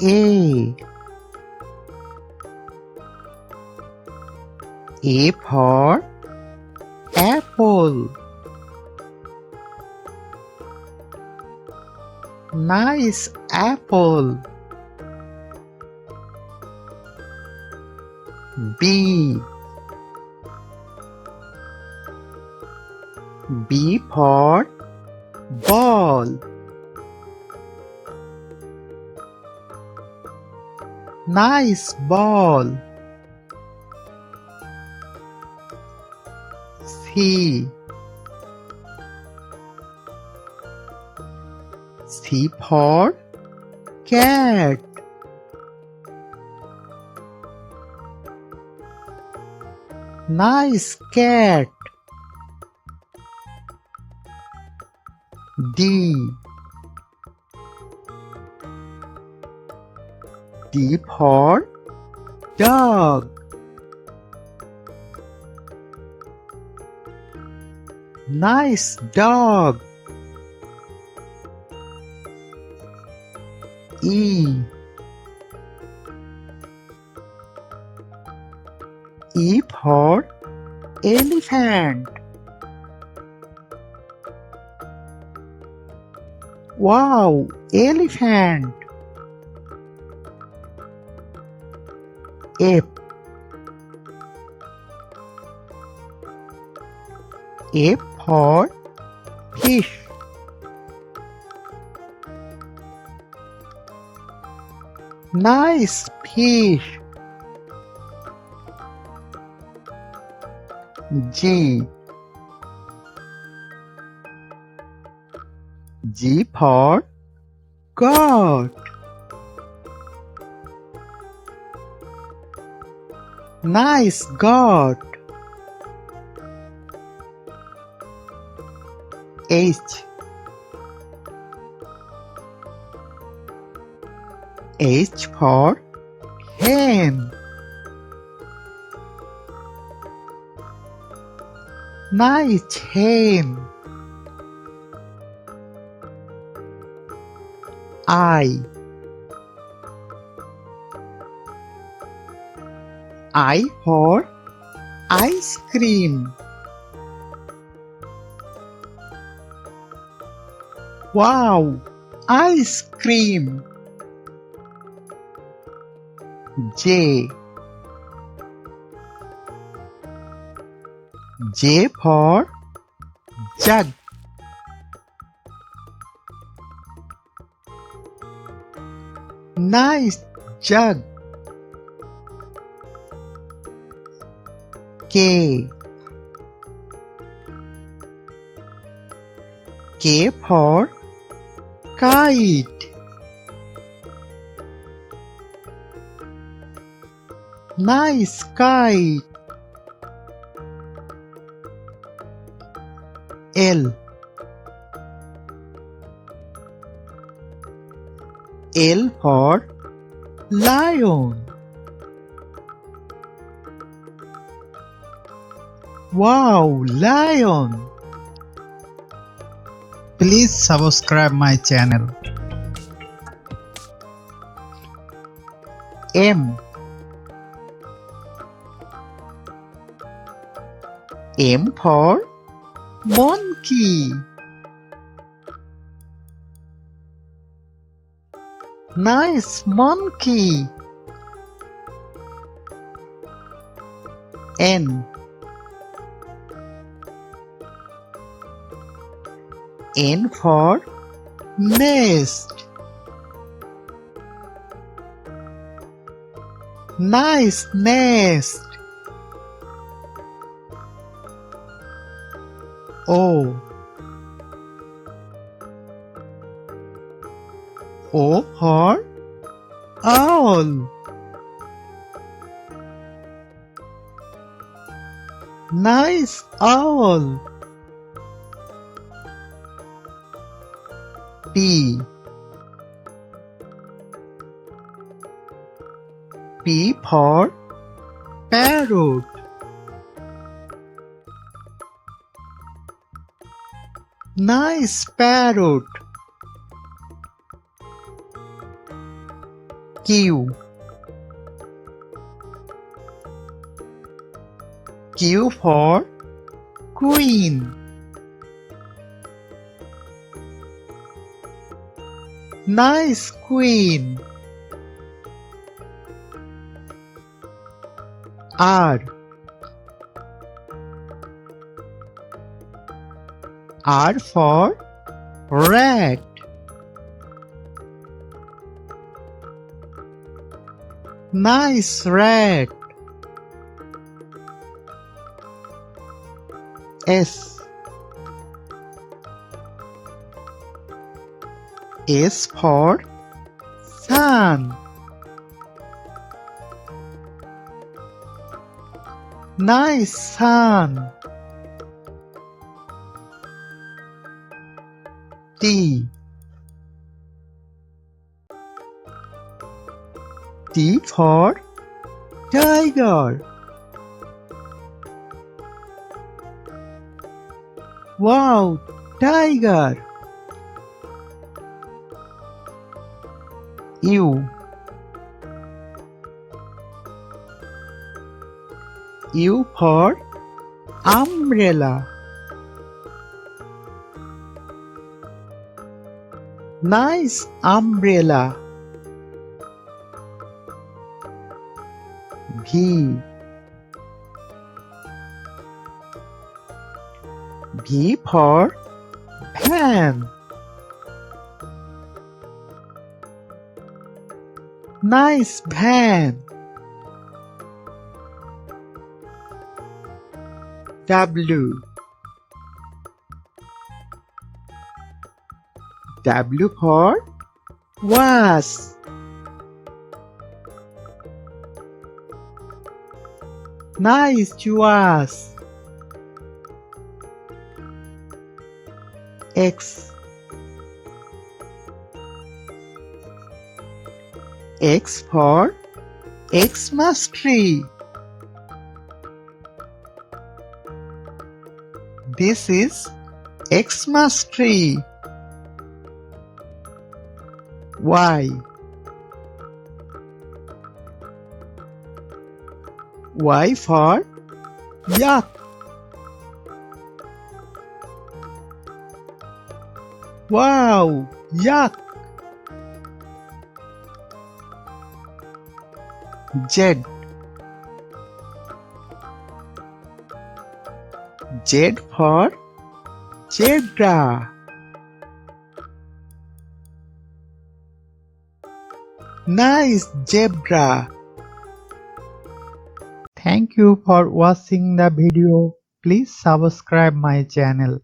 A. A for apple. Nice apple. B. B for ball. Nice ball. C. C for cat. Nice cat. D. D for dog. Nice dog. E. E for elephant. Wow, elephant. F. F for fish. Nice fish. G. G for goat. Nice goat. H. H for hen. Nice hen. I. I for ice cream. Wow, ice cream. J. J for jug. Nice jug. K. K for kite. Nice kite. L. L for lion. Wow, lion. Please subscribe my channel. M. M for monkey. Nice monkey. N. N for nest. Nice nest. O. O for owl. Nice owl. P. P for parrot. Nice parrot. Q. Q for Queen. Nice queen. R. R for rat. Nice rat. S. S for sun. Nice sun. T. T for tiger. Wow, tiger. U. U for umbrella. Nice umbrella. V. V for van. Nice van. W. W for was. Nice was. X. X for Xmas tree. This is Xmas tree. Y. Y for yak. Wow, yak. Z. Z for zebra. Nice zebra. Thank you for watching the video. Please subscribe my channel.